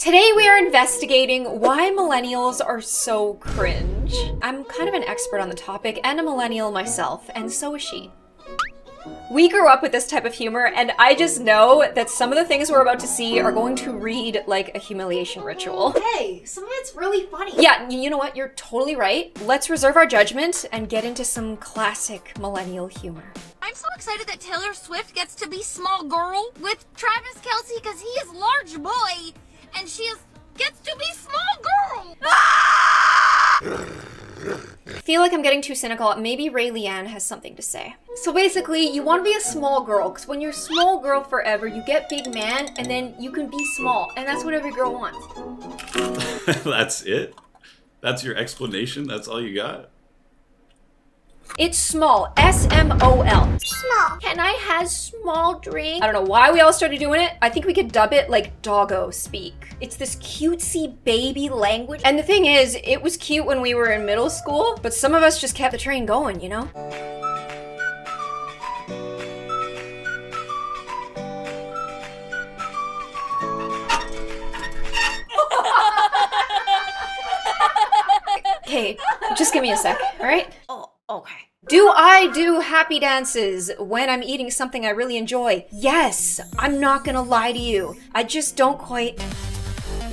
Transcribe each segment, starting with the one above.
Today we are investigating why millennials are so cringe. I'm kind of an expert on the topic and a millennial myself, and so is she. We grew up with this type of humor, and I just know that some of the things we're about to see are going to read like a humiliation ritual. Hey, some of it's really funny. Yeah, you know what? You're totally right. Let's reserve our judgment and get into some classic millennial humor. I'm so excited that Taylor Swift gets to be small girl with Travis Kelce because he is large boy and gets to be small girl. I feel like I'm getting too cynical. Maybe Ray Leanne has something to say. So basically, you want to be a small girl, because when you're small girl forever, you get big man, and then you can be small, and that's what every girl wants. That's it? That's your explanation? That's all you got? It's small. S-M-O-L. Small. Can I have small drink? I don't know why we all started doing it. I think we could dub it like doggo speak. It's this cutesy baby language. And the thing is, it was cute when we were in middle school, but some of us just kept the train going, you know? Okay, just give me a sec, all right? Oh, okay. Do I do happy dances when I'm eating something I really enjoy? Yes, I'm not gonna lie to you. I just don't quite,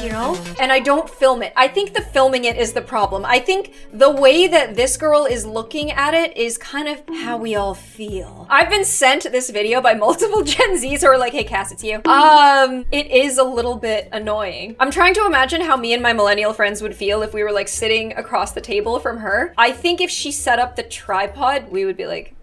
you know? And I don't film it. I think the filming it is the problem. I think the way that this girl is looking at it is kind of how we all feel. I've been sent this video by multiple Gen Zs who are like, hey Cass, it's you. It is a little bit annoying. I'm trying to imagine how me and my millennial friends would feel if we were like sitting across the table from her. I think if she set up the tripod, we would be like,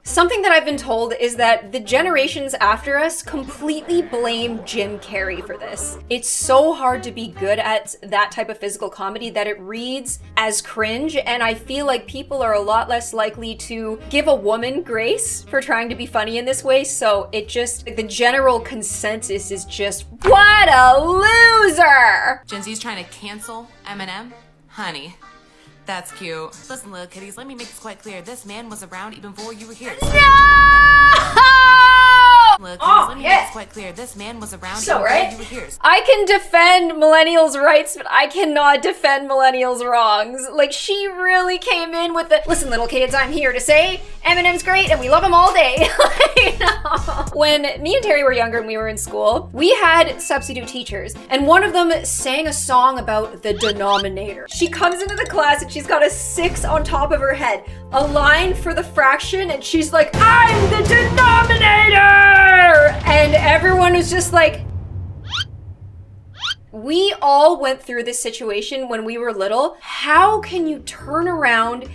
something that I've been told is that the generations after us completely blame Jim Carrey for this. It's so hard to be good at that type of physical comedy that it reads as cringe, and I feel like people are a lot less likely to give a woman grace for trying to be funny in this way, so it just, the general consensus is just, what a loser! Gen Z's trying to cancel Eminem? Honey. That's cute. Listen, little kitties, let me make this quite clear. This man was around even before you were here. No! Little kitties, let me make this quite clear. This man was around even before you were here. I can defend millennials' rights, but I cannot defend millennials' wrongs. Like, she really came in with the, listen, little kids, I'm here to say Eminem's great and we love him all day. When me and Terry were younger and we were in school, we had substitute teachers, and one of them sang a song about the denominator. She comes into the class and she's got a 6 on top of her head, a line for the fraction, and she's like, I'm the denominator! And everyone was just like, we all went through this situation when we were little. How can you turn around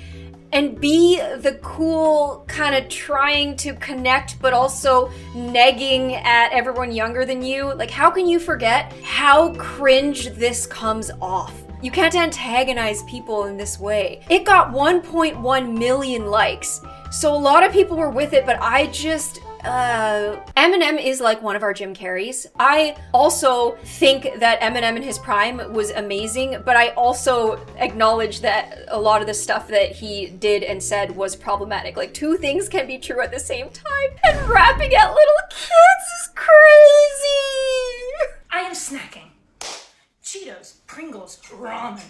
and be the cool, kind of trying to connect, but also negging at everyone younger than you? Like, how can you forget how cringe this comes off? You can't antagonize people in this way. It got 1.1 million likes, so a lot of people were with it, but I just, Eminem is like one of our Jim Carreys. I also think that Eminem in his prime was amazing, but I also acknowledge that a lot of the stuff that he did and said was problematic. Like, two things can be true at the same time, and rapping at little kids is crazy! I am snacking. Cheetos, Pringles, ramen.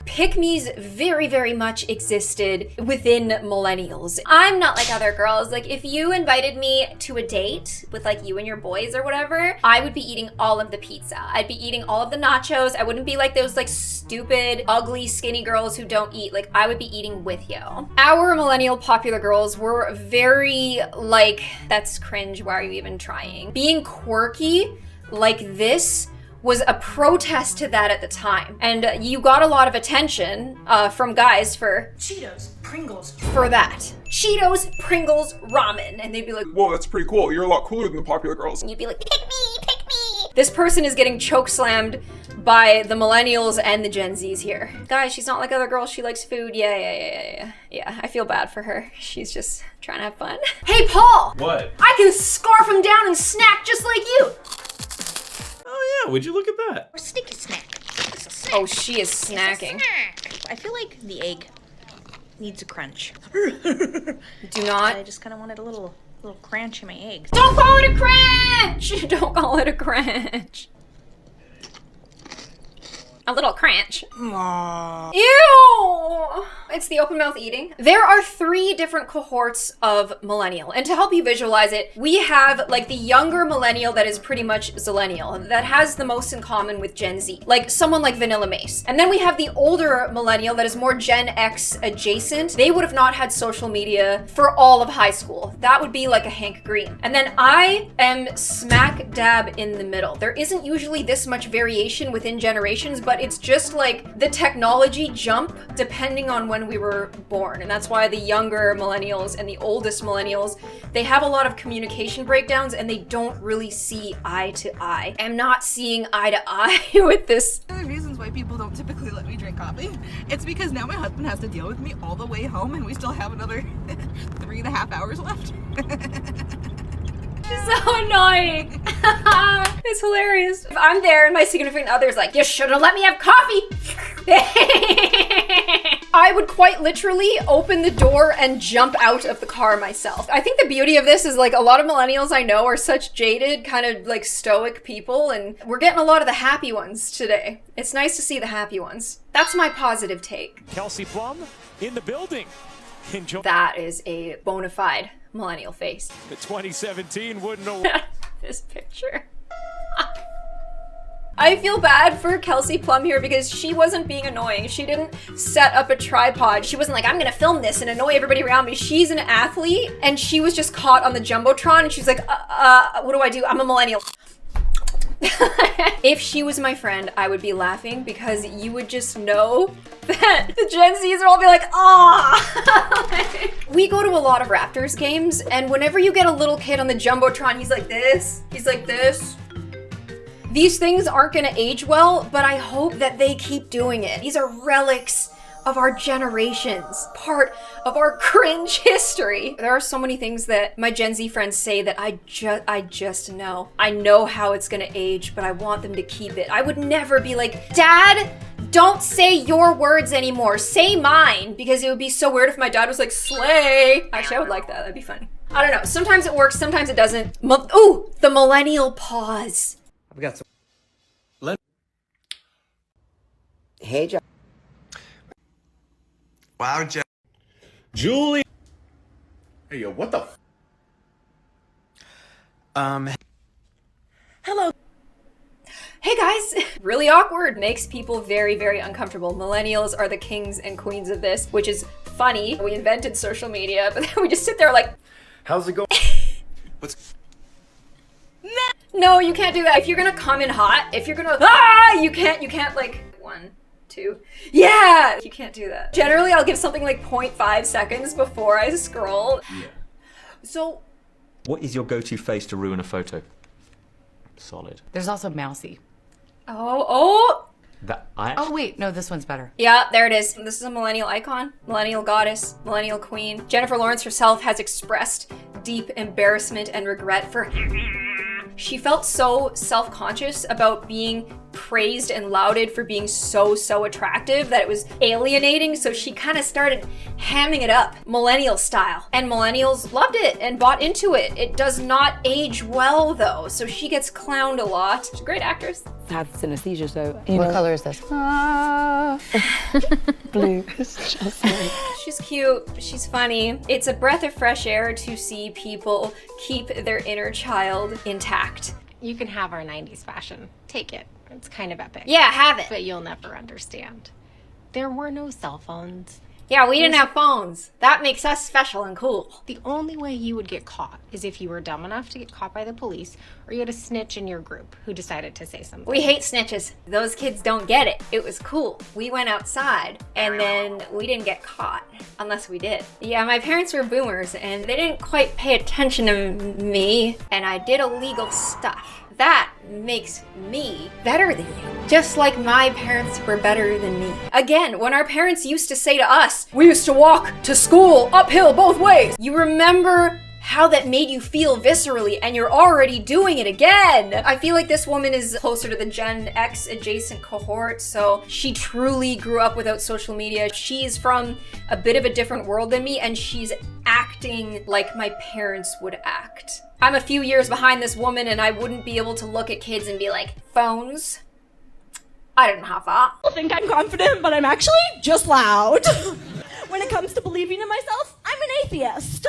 Pick-me's very, very much existed within millennials. I'm not like other girls. Like, if you invited me to a date with like you and your boys or whatever, I would be eating all of the pizza. I'd be eating all of the nachos. I wouldn't be like those like stupid, ugly, skinny girls who don't eat. Like, I would be eating with you. Our millennial popular girls were very like, that's cringe, why are you even trying? Being quirky like this was a protest to that at the time. And you got a lot of attention from guys for Cheetos, Pringles, for that. Cheetos, Pringles, ramen. And they'd be like, whoa, that's pretty cool. You're a lot cooler than the popular girls. And you'd be like, pick me, pick me. This person is getting chokeslammed by the millennials and the Gen Zs here. Guys, she's not like other girls. She likes food. Yeah, I feel bad for her. She's just trying to have fun. Hey, Paul! What? I can scarf him down and snack just like you. Oh yeah, would you look at that? or sticky snack. It's a snack. Oh, she is snacking. I feel like the egg needs a crunch. Do I not. just kind of wanted a little crunch in my eggs. Don't call it a crunch! Don't call it a crunch. A little cringe. Ew! It's the open mouth eating. There are 3 different cohorts of millennial. And to help you visualize it, we have like the younger millennial that is pretty much zillennial, that has the most in common with Gen Z. Like someone like Vanilla Mace. And then we have the older millennial that is more Gen X adjacent. They would have not had social media for all of high school. That would be like a Hank Green. And then I am smack dab in the middle. There isn't usually this much variation within generations, but it's just like the technology jump depending on when we were born. And that's why the younger millennials and the oldest millennials, they have a lot of communication breakdowns and they don't really see eye to eye. I'm not seeing eye to eye with this. One of the reasons why people don't typically let me drink coffee, it's because now my husband has to deal with me all the way home and we still have another 3.5 hours left. So annoying. It's hilarious. If I'm there and my significant other's like, you should have let me have coffee. I would quite literally open the door and jump out of the car myself. I think the beauty of this is like a lot of millennials I know are such jaded, kind of like stoic people, and we're getting a lot of the happy ones today. It's nice to see the happy ones. That's my positive take. Kelsey Plum in the building. Enjoy. That is a bona fide millennial face. The 2017 wouldn't have. This picture. I feel bad for Kelsey Plum here because she wasn't being annoying. She didn't set up a tripod. She wasn't like, I'm gonna film this and annoy everybody around me. She's an athlete and she was just caught on the Jumbotron and she's like, what do I do? I'm a millennial. If she was my friend, I would be laughing because you would just know that the Gen Zs are all be like, ah. We go to a lot of Raptors games, and whenever you get a little kid on the Jumbotron, he's like this, he's like this. These things aren't gonna age well, but I hope that they keep doing it. These are relics of our generations, part of our cringe history. There are so many things that my Gen Z friends say that I just know. I know how it's gonna age, but I want them to keep it. I would never be like, Dad, don't say your words anymore, say mine, because it would be so weird if my dad was like, slay. Actually, I would like that, that'd be funny. I don't know, sometimes it works, sometimes it doesn't. Ooh, the millennial pause. I've got some. Hey, John. Wow, Julie. Hey, yo, what the Hello. Hey guys, really awkward, makes people very, very uncomfortable. Millennials are the kings and queens of this, which is funny. We invented social media, but then we just sit there like, how's it going? no, you can't do that. If you're gonna come in hot, if you're gonna, you can't like, 1, 2, yeah, you can't do that. Generally, I'll give something like 0.5 seconds before I scroll. Yeah. So, what is your go-to face to ruin a photo? Solid. There's also Mousy. oh, Oh wait, no, this one's better. yeah, there it is. This is a millennial icon, millennial goddess, millennial queen. Jennifer Lawrence herself has expressed deep embarrassment and regret for she felt so self-conscious about being praised and lauded for being so attractive that it was alienating, so she kind of started hamming it up millennial style, and millennials loved it and bought into it. It does not age well though, so she gets clowned a lot. She's a great actress. Have synesthesia, so What color is this? blue. It's just like... She's cute, she's funny. It's a breath of fresh air to see people keep their inner child intact. You can have our 90s fashion. Take it. It's kind of epic. Yeah, have it. But you'll never understand. There were no cell phones. Yeah, we didn't have phones. That makes us special and cool. The only way you would get caught is if you were dumb enough to get caught by the police, or you had a snitch in your group who decided to say something. We hate snitches. Those kids don't get it. It was cool. We went outside and then we didn't get caught, unless we did. Yeah, my parents were boomers and they didn't quite pay attention to me, and I did illegal stuff. That makes me better than you. Just like my parents were better than me. Again, when our parents used to say to us, we used to walk to school uphill both ways. You remember how that made you feel viscerally, and you're already doing it again. I feel like this woman is closer to the Gen X adjacent cohort, so she truly grew up without social media. She's from a bit of a different world than me, and she's acting like my parents would act. I'm a few years behind this woman, and I wouldn't be able to look at kids and be like, phones? I didn't have that. I think I'm confident, but I'm actually just loud. When it comes to believing in myself, I'm an atheist.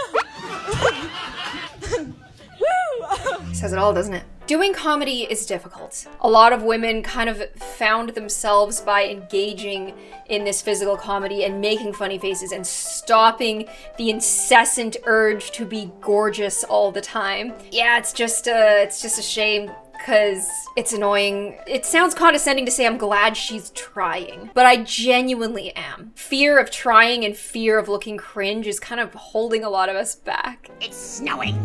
Woo! Says it all, doesn't it? Doing comedy is difficult. A lot of women kind of found themselves by engaging in this physical comedy and making funny faces and stopping the incessant urge to be gorgeous all the time. Yeah, it's just a shame. Because it's annoying. It sounds condescending to say I'm glad she's trying, but I genuinely am. Fear of trying and fear of looking cringe is kind of holding a lot of us back. It's snowing.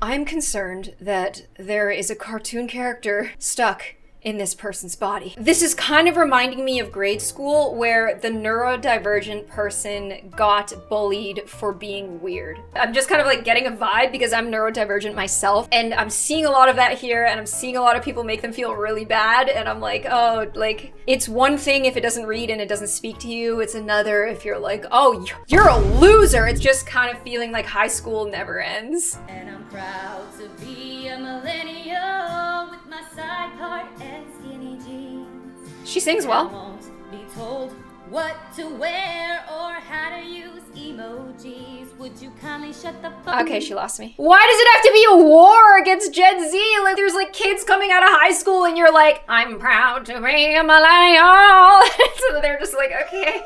I'm concerned that there is a cartoon character stuck in this person's body. This is kind of reminding me of grade school, where the neurodivergent person got bullied for being weird. I'm just kind of like getting a vibe because I'm neurodivergent myself, and I'm seeing a lot of that here, and I'm seeing a lot of people make them feel really bad, and I'm like, oh, like, it's one thing if it doesn't read and it doesn't speak to you, it's another if you're like, oh, you're a loser. It's just kind of feeling like high school never ends. And I'm proud to be a millennial with my side part and skinny jeans. She sings well. I won't be told what to wear or how to use emojis. Would you kindly shut the fuck up? Okay, she lost me. Why does it have to be a war against Gen Z? Like, there's like kids coming out of high school and you're like, I'm proud to be a millennial. So they're just like, okay.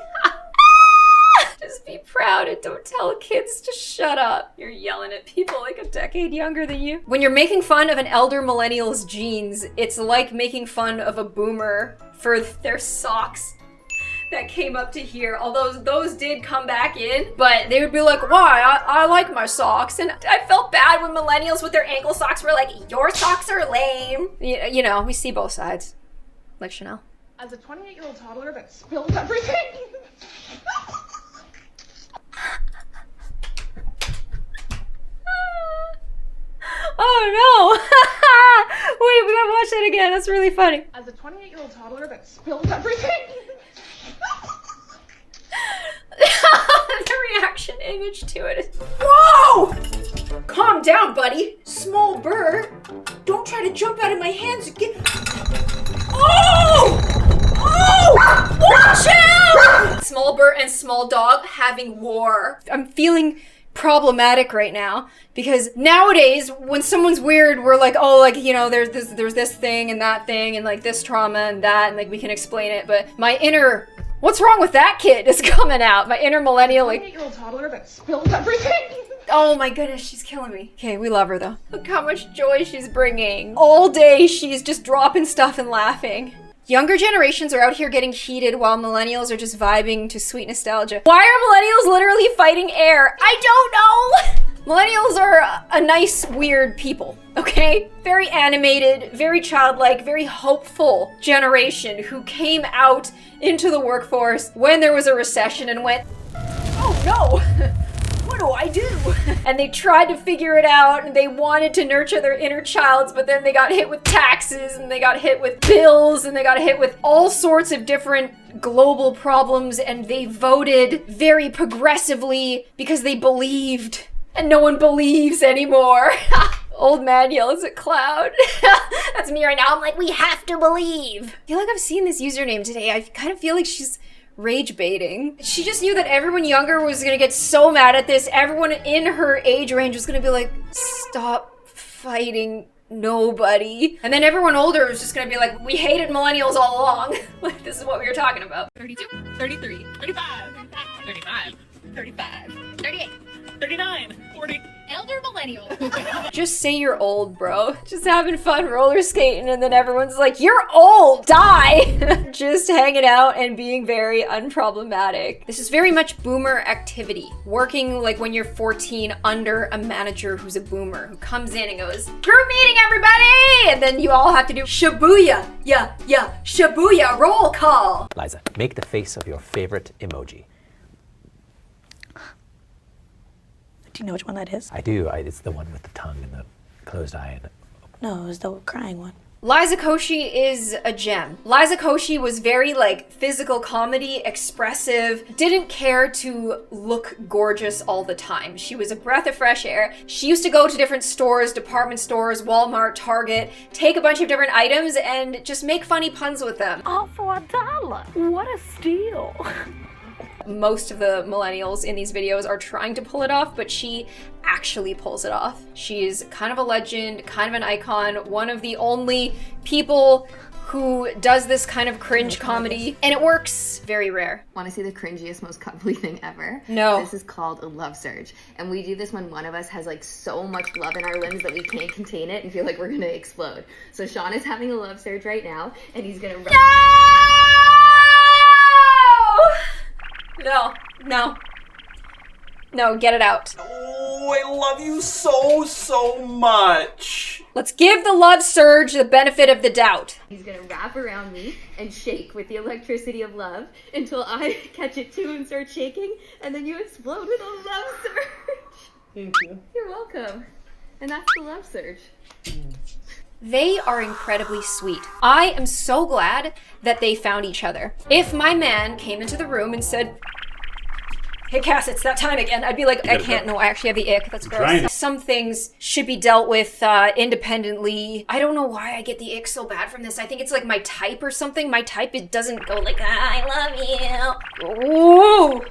Just be proud and don't tell kids to shut up. You're yelling at people like a decade younger than you. When you're making fun of an elder millennial's jeans, it's like making fun of a boomer for their socks that came up to here. Although those did come back in, but they would be like, why? I like my socks. And I felt bad when millennials with their ankle socks were like, your socks are lame. You know, we see both sides. Like Chanel. As a 28-year-old toddler that spills everything. Oh no! Wait, we gotta watch that again. That's really funny. As a 28-year-old toddler that spills everything. The reaction image to it is, whoa! Calm down, buddy. Small bird. Don't try to jump out of my hands again. Oh! Oh! Watch out! Small bird and small dog having war. I'm feeling problematic right now because nowadays when someone's weird, we're like, oh, like, you know, there's this thing and that thing and like this trauma and that, and like we can explain it, but my inner, what's wrong with that kid is coming out. My inner millennial, like, 28-year-old toddler that spills everything. oh my goodness, she's killing me. Okay, we love her though. Look how much joy she's bringing. All day she's just dropping stuff and laughing. Younger generations are out here getting heated while millennials are just vibing to sweet nostalgia. Why are millennials literally fighting air? I don't know! Millennials are a nice, weird people, okay? Very animated, very childlike, very hopeful generation who came out into the workforce when there was a recession and went, oh no! What do I do? And they tried to figure it out and they wanted to nurture their inner childs, but then they got hit with taxes and they got hit with bills and they got hit with all sorts of different global problems, and they voted very progressively because they believed, and no one believes anymore. Old man yells at cloud. That's me right now. I'm like, we have to believe. I feel like I've seen this username today. I kind of feel like she's rage baiting. She just knew that everyone younger was gonna get so mad at this. Everyone in her age range was gonna be like, stop fighting nobody. And then everyone older was just gonna be like, we hated millennials all along. Like, this is what we were talking about. 32, 33, 35, 35, 35, 38, 39, 40. Elder millennial. Just say you're old, bro. Just having fun roller skating, and then everyone's like, you're old, die! Just hanging out and being very unproblematic. This is very much boomer activity. Working like when you're 14 under a manager who's a boomer, who comes in and goes, group meeting everybody! And then you all have to do Shibuya, yeah, Shibuya, roll call. Liza, make the face of your favorite emoji. Do you know which one that is? I do. It's the one with the tongue and the closed eye. And No, it was the crying one. Liza Koshy is a gem. Liza Koshy was very like physical comedy, expressive, didn't care to look gorgeous all the time. She was a breath of fresh air. She used to go to different stores, department stores, Walmart, Target, take a bunch of different items and just make funny puns with them. All for $1. What a steal. Most of the millennials in these videos are trying to pull it off, but she actually pulls it off. She's kind of a legend, kind of an icon, one of the only people who does this kind of cringe comedy, and it works. Very rare. Want to see the cringiest, most cuddly thing ever? No. This is called a love surge. And we do this when one of us has like so much love in our limbs that we can't contain it and feel like we're gonna explode. So Sean is having a love surge right now, and he's gonna run. No, no. No, get it out. Oh, I love you so much. Let's give the love surge the benefit of the doubt. He's gonna wrap around me and shake with the electricity of love until I catch it too and start shaking, and then you explode with a love surge. Thank you. You're welcome. And that's the love surge. They are incredibly sweet. I am so glad that they found each other. If my man came into the room and said, "Hey Cass, it's that time again," I'd be like, I can't, no, I actually have the ick, that's gross. Some things should be dealt with independently. I don't know why I get the ick so bad from this. I think it's like my type or something. My type, it doesn't go like, I love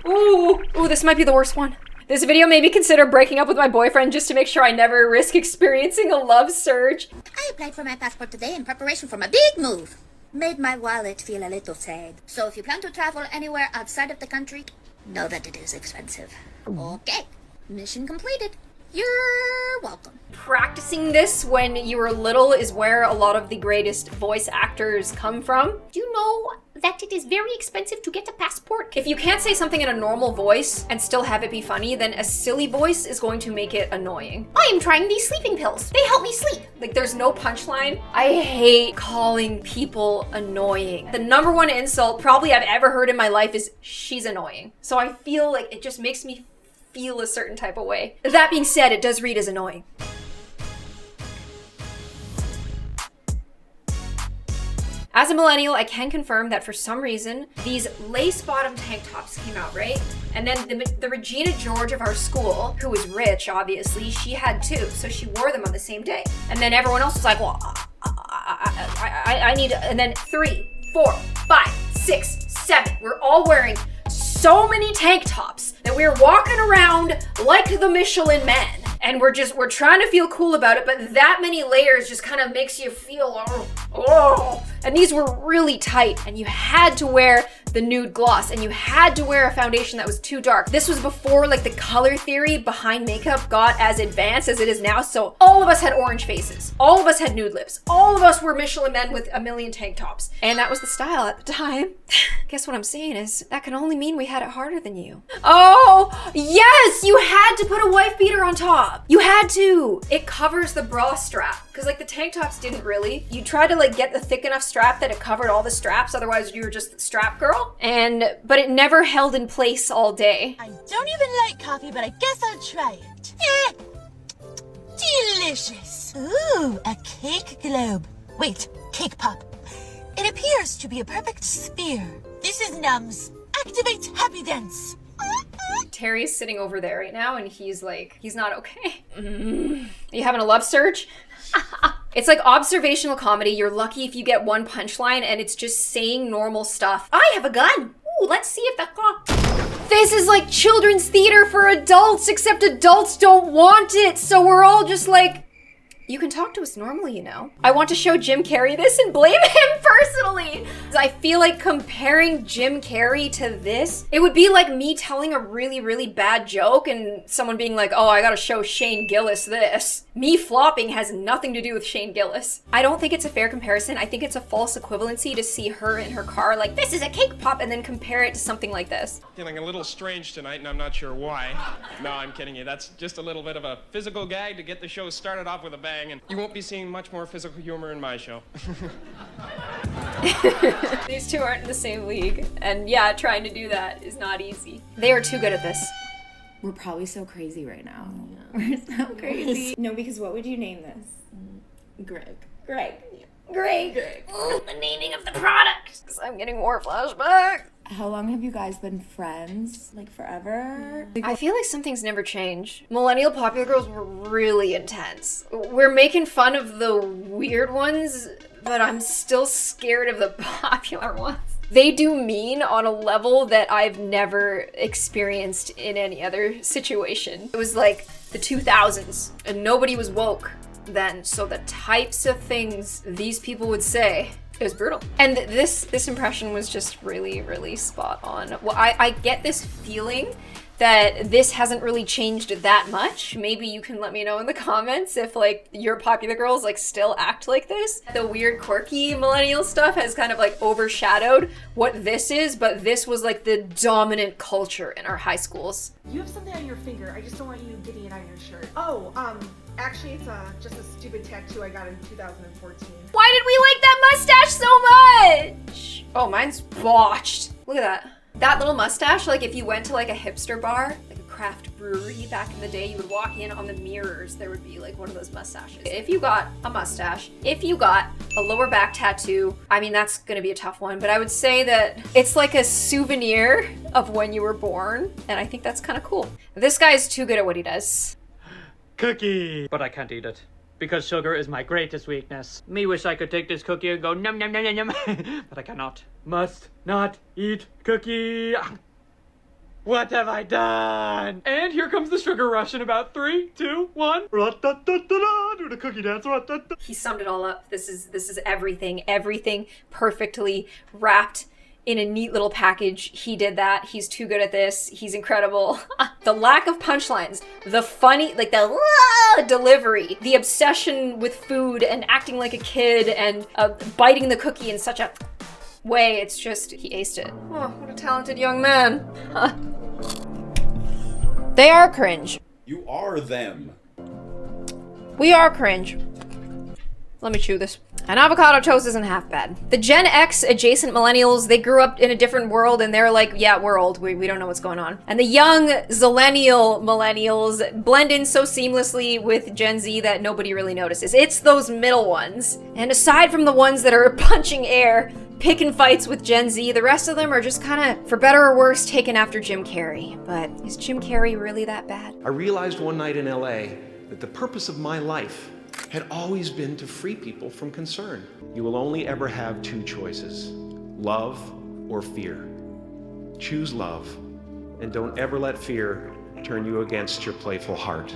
you. Ooh, this might be the worst one. This video made me consider breaking up with my boyfriend just to make sure I never risk experiencing a love surge. I applied for my passport today in preparation for my big move. Made my wallet feel a little sad. So if you plan to travel anywhere outside of the country, know that it is expensive. Okay, mission completed. You're welcome. Practicing this when you were little is where a lot of the greatest voice actors come from. Do you know that it is very expensive to get a passport? If you can't say something in a normal voice and still have it be funny, then a silly voice is going to make it annoying. I am trying these sleeping pills. They help me sleep. Like, there's no punchline. I hate calling people annoying. The number one insult probably I've ever heard in my life is, "She's annoying." So I feel like it just makes me feel a certain type of way. That being said, it does read as annoying. As a millennial, I can confirm that for some reason, these lace bottom tank tops came out, right? And then the Regina George of our school, who was rich, obviously, she had two, so she wore them on the same day. And then everyone else was like, well, I need, and then 3, 4, 5, 6, 7, we're all wearing so many tank tops that we're walking around like the Michelin Man. And we're trying to feel cool about it, but that many layers just kind of makes you feel, oh. And these were really tight, and you had to wear the nude gloss, and you had to wear a foundation that was too dark. This was before like the color theory behind makeup got as advanced as it is now, so all of us had orange faces. All of us had nude lips. All of us were Michelin men with a million tank tops. And that was the style at the time. Guess what I'm saying is, that can only mean we had it harder than you. Oh, yes, you had to put a wife beater on top. You had to. It covers the bra strap, because like the tank tops didn't really. You tried to like get the thick enough strap that it covered all the straps, otherwise you were just the strap girl. But it never held in place all day. I don't even like coffee, but I guess I'll try it. Delicious. Ooh, a cake globe. Wait, cake pop. It appears to be a perfect sphere. This is Nums. Activate happy dance. Terry's sitting over there right now, and he's like, he's not okay. Are you having a love surge? It's like observational comedy. You're lucky if you get one punchline, and it's just saying normal stuff. I have a gun. Ooh, let's see if that got. This is like children's theater for adults, except adults don't want it. So we're all just like, you can talk to us normally, you know. I want to show Jim Carrey this and blame him personally. I feel like comparing Jim Carrey to this, it would be like me telling a really, really bad joke and someone being like, oh, I gotta show Shane Gillis this. Me flopping has nothing to do with Shane Gillis. I don't think it's a fair comparison. I think it's a false equivalency to see her in her car like, this is a cake pop, and then compare it to something like this. Feeling a little strange tonight, and I'm not sure why. No, I'm kidding you. That's just a little bit of a physical gag to get the show started off with a bang, and you won't be seeing much more physical humor in my show. These two aren't in the same league, and yeah, trying to do that is not easy. They are too good at this. We're probably so crazy right now. We're so crazy. No, because what would you name this? Greg. Greg. Great. Ooh, the naming of the product. I'm getting more flashbacks. How long have you guys been friends? Like forever? I feel like some things never change. Millennial popular girls were really intense. We're making fun of the weird ones, but I'm still scared of the popular ones. They do mean on a level that I've never experienced in any other situation. It was like the 2000s and nobody was woke then, so the types of things these people would say, it was brutal. And this impression was just really, really spot on. Well, I get this feeling that this hasn't really changed that much. Maybe you can let me know in the comments if like your popular girls like still act like this. The weird quirky millennial stuff has kind of like overshadowed what this is, but this was like the dominant culture in our high schools. You have something on your finger. I just don't want you getting it on your shirt. Oh, actually it's just a stupid tattoo I got in 2014. Why did we like that mustache so much? Oh, mine's botched. Look at that. That little mustache, like if you went to like a hipster bar, like a craft brewery back in the day, you would walk in, on the mirrors there would be like one of those mustaches. If you got a mustache, if you got a lower back tattoo, I mean that's gonna be a tough one, but I would say that it's like a souvenir of when you were born, and I think that's kind of cool. This guy's too good at what he does. Cookie! But I can't eat it, because sugar is my greatest weakness. Me wish I could take this cookie and go num num num num num, but I cannot. Must not eat cookie. What have I done? And here comes the sugar rush in about 3, 2, 1. Ra-da-da-da-da, do the cookie dance. Ra-da-da. He summed it all up. This is everything perfectly wrapped in a neat little package. He did that. He's too good at this. He's incredible. The lack of punchlines, the funny, like the delivery, the obsession with food and acting like a kid and biting the cookie in such a way, it's just, he aced it. Oh, what a talented young man. They are cringe. You are them. We are cringe. Let me chew this. And avocado toast isn't half bad. The Gen X adjacent millennials, they grew up in a different world and they're like, yeah, we're old. We don't know what's going on. And the young zillennial millennials blend in so seamlessly with Gen Z that nobody really notices. It's those middle ones. And aside from the ones that are punching air, picking fights with Gen Z, the rest of them are just kind of, for better or worse, taken after Jim Carrey. But is Jim Carrey really that bad? I realized one night in LA that the purpose of my life had always been to free people from concern. You will only ever have 2 choices, love or fear. Choose love, and don't ever let fear turn you against your playful heart.